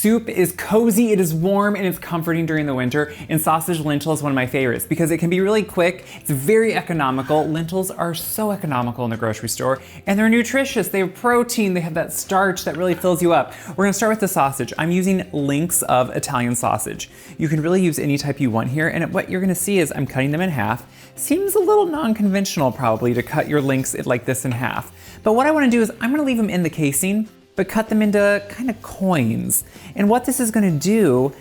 Soup is cozy, it is warm, and it's comforting during the winter, and sausage lentil is one of my favorites because it can be really quick, it's very economical. Lentils are so economical in the grocery store, and they're nutritious. They have protein, they have that starch that really fills you up. We're gonna start with the sausage. I'm using lengths of Italian sausage. You can really use any type you want here, and what you're gonna see is I'm cutting them in half. Seems a little non-conventional probably to cut your lengths like this in half. But what I wanna do is I'm gonna leave them in the casing, but cut them into kind of coins. And what this is gonna do,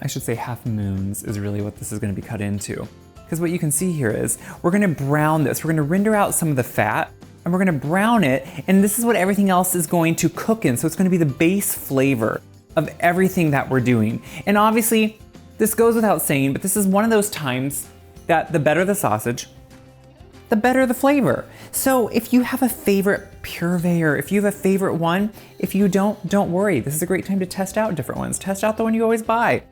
I should say half moons is really what this is gonna be cut into. Because what you can see here is, we're gonna brown this, we're gonna render out some of the fat, and we're gonna brown it, and this is what everything else is going to cook in. So it's gonna be the base flavor of everything that we're doing. And obviously, this goes without saying, but this is one of those times that the better the sausage, the better the flavor. So if you have a favorite purveyor, if you have a favorite one, if you don't worry. This is a great time to test out different ones. Test out the one you always buy.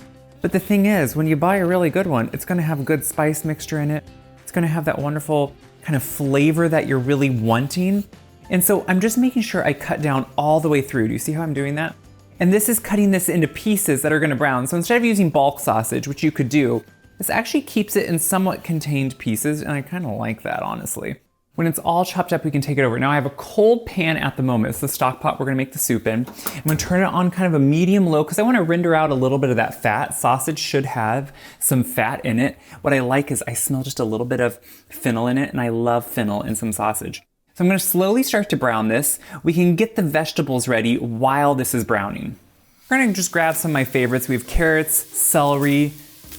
But the thing is, when you buy a really good one, it's gonna have a good spice mixture in it. It's gonna have that wonderful kind of flavor that you're really wanting. And so I'm just making sure I cut down all the way through. Do you see how I'm doing that? And this is cutting this into pieces that are gonna brown. So instead of using bulk sausage, which you could do, this actually keeps it in somewhat contained pieces, and I kind of like that, honestly. When it's all chopped up, we can take it over. Now I have a cold pan at the moment. It's the stock pot we're gonna make the soup in. I'm gonna turn it on kind of a medium low because I wanna render out a little bit of that fat. Sausage should have some fat in it. What I like is I smell just a little bit of fennel in it, and I love fennel in some sausage. So I'm gonna slowly start to brown this. We can get the vegetables ready while this is browning. We're gonna just grab some of my favorites. We have carrots, celery,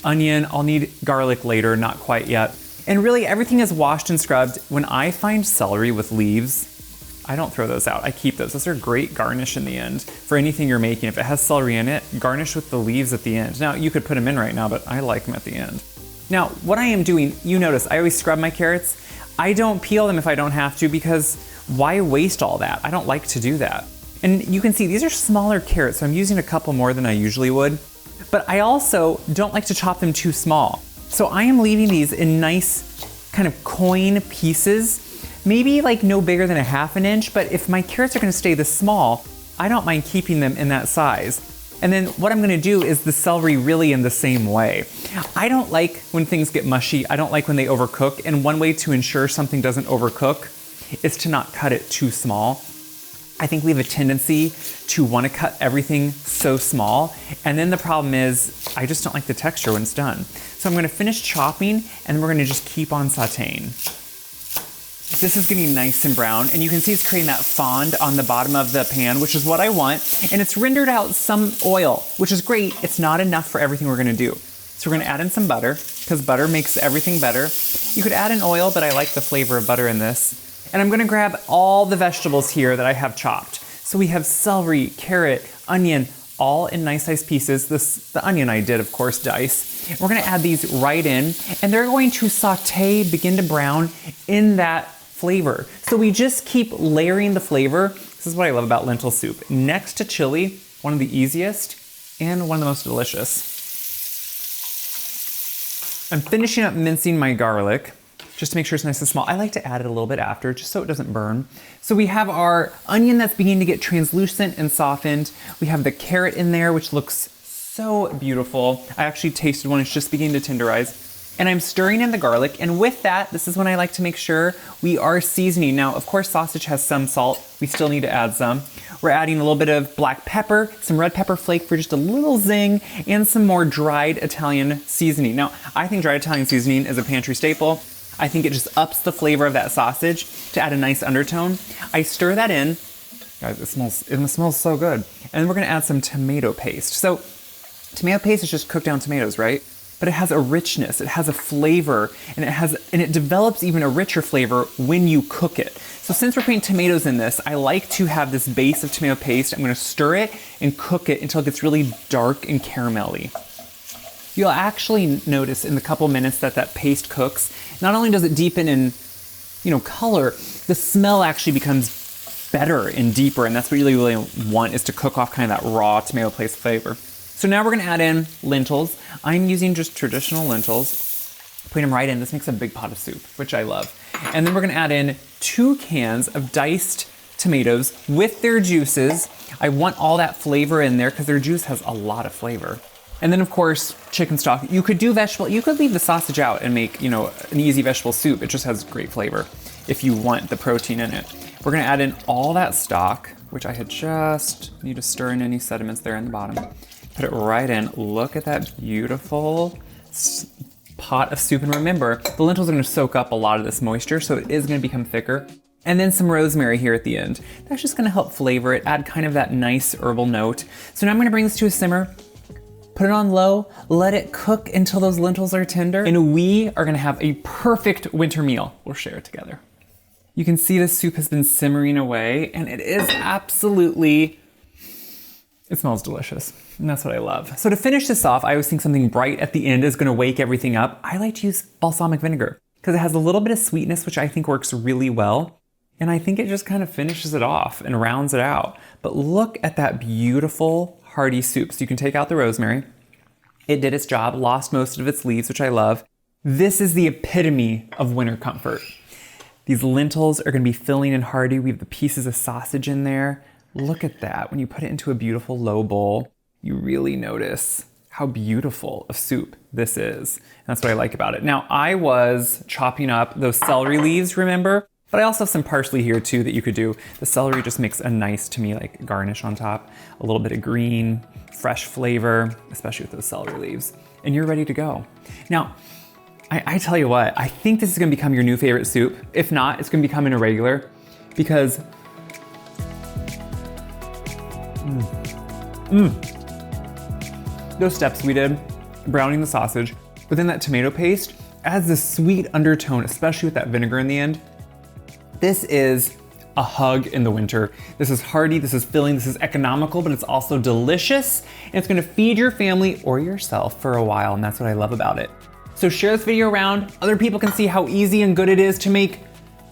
onion. I'll need garlic later, not quite yet. And really everything is washed and scrubbed. When I find celery with leaves, I don't throw those out. I keep those. Those are great garnish in the end for anything you're making. If it has celery in it, garnish with the leaves at the end. Now you could put them in right now, but I like them at the end. Now what I am doing, you notice I always scrub my carrots. I don't peel them if I don't have to because why waste all that? I don't like to do that. And you can see these are smaller carrots, so I'm using a couple more than I usually would. But I also don't like to chop them too small. So I am leaving these in nice kind of coin pieces, maybe like no bigger than a ½ inch, but if my carrots are gonna stay this small, I don't mind keeping them in that size. And then what I'm gonna do is the celery really in the same way. I don't like when things get mushy, I don't like when they overcook, and one way to ensure something doesn't overcook is to not cut it too small. I think we have a tendency to want to cut everything so small, and then the problem is I just don't like the texture when it's done. So I'm going to finish chopping, and then we're going to just keep on sauteing. This is getting nice and brown, and you can see it's creating that fond on the bottom of the pan, which is what I want, and it's rendered out some oil, which is great. It's not enough for everything we're going to do. So we're going to add in some butter, because butter makes everything better. You could add in oil, but I like the flavor of butter in this. And I'm gonna grab all the vegetables here that I have chopped. So we have celery, carrot, onion, all in nice sized pieces. The onion I did, of course, dice. We're gonna add these right in, and they're going to saute, begin to brown in that flavor. So we just keep layering the flavor. This is what I love about lentil soup. Next to chili, one of the easiest and one of the most delicious. I'm finishing up mincing my garlic, just to make sure it's nice and small. I like to add it a little bit after, just so it doesn't burn. So we have our onion that's beginning to get translucent and softened. We have the carrot in there, which looks so beautiful. I actually tasted one, it's just beginning to tenderize. And I'm stirring in the garlic, and with that, this is when I like to make sure we are seasoning. Now, of course, sausage has some salt. We still need to add some. We're adding a little bit of black pepper, some red pepper flake for just a little zing, and some more dried Italian seasoning. Now, I think dried Italian seasoning is a pantry staple. I think it just ups the flavor of that sausage to add a nice undertone. I stir that in. Guys, it smells so good. And then we're gonna add some tomato paste. So tomato paste is just cooked down tomatoes, right? But it has a richness, it has a flavor, and it develops even a richer flavor when you cook it. So since we're putting tomatoes in this, I like to have this base of tomato paste. I'm gonna stir it and cook it until it gets really dark and caramelly. You'll actually notice in the couple minutes that paste cooks, not only does it deepen in, color, the smell actually becomes better and deeper, and that's what you really want, is to cook off kind of that raw tomato paste flavor. So now we're gonna add in lentils. I'm using just traditional lentils, putting them right in. This makes a big pot of soup, which I love. And then we're gonna add in 2 cans of diced tomatoes with their juices. I want all that flavor in there because their juice has a lot of flavor. And then of course, chicken stock. You could do vegetable, you could leave the sausage out and make, an easy vegetable soup. It just has great flavor if you want the protein in it. We're gonna add in all that stock, which I had just need to stir in any sediments there in the bottom. Put it right in. Look at that beautiful pot of soup. And remember, the lentils are gonna soak up a lot of this moisture, so it is gonna become thicker. And then some rosemary here at the end. That's just gonna help flavor it, add kind of that nice herbal note. So now I'm gonna bring this to a simmer, put it on low, let it cook until those lentils are tender, and we are gonna have a perfect winter meal. We'll share it together. You can see the soup has been simmering away, and it is absolutely, it smells delicious, and that's what I love. So to finish this off, I always think something bright at the end is gonna wake everything up. I like to use balsamic vinegar, because it has a little bit of sweetness, which I think works really well. And I think it just kind of finishes it off and rounds it out. But look at that beautiful, hearty soup. So you can take out the rosemary. It did its job, lost most of its leaves, which I love. This is the epitome of winter comfort. These lentils are gonna be filling and hearty. We have the pieces of sausage in there. Look at that. When you put it into a beautiful low bowl, you really notice how beautiful of soup this is. And that's what I like about it. Now, I was chopping up those celery leaves, remember? But I also have some parsley here too that you could do. The celery just makes a nice, to me, like garnish on top. A little bit of green, fresh flavor, especially with those celery leaves. And you're ready to go. Now, I tell you what, I think this is gonna become your new favorite soup. If not, it's gonna become an irregular because, those steps we did, browning the sausage, but then that tomato paste adds this sweet undertone, especially with that vinegar in the end. This is a hug in the winter. This is hearty, this is filling, this is economical, but it's also delicious, and it's gonna feed your family or yourself for a while, and that's what I love about it. So share this video around. Other people can see how easy and good it is to make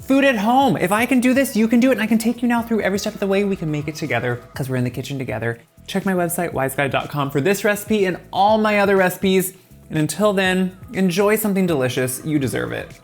food at home. If I can do this, you can do it, and I can take you now through every step of the way. We can make it together because we're in the kitchen together. Check my website, wyseguide.com, for this recipe and all my other recipes. And until then, enjoy something delicious. You deserve it.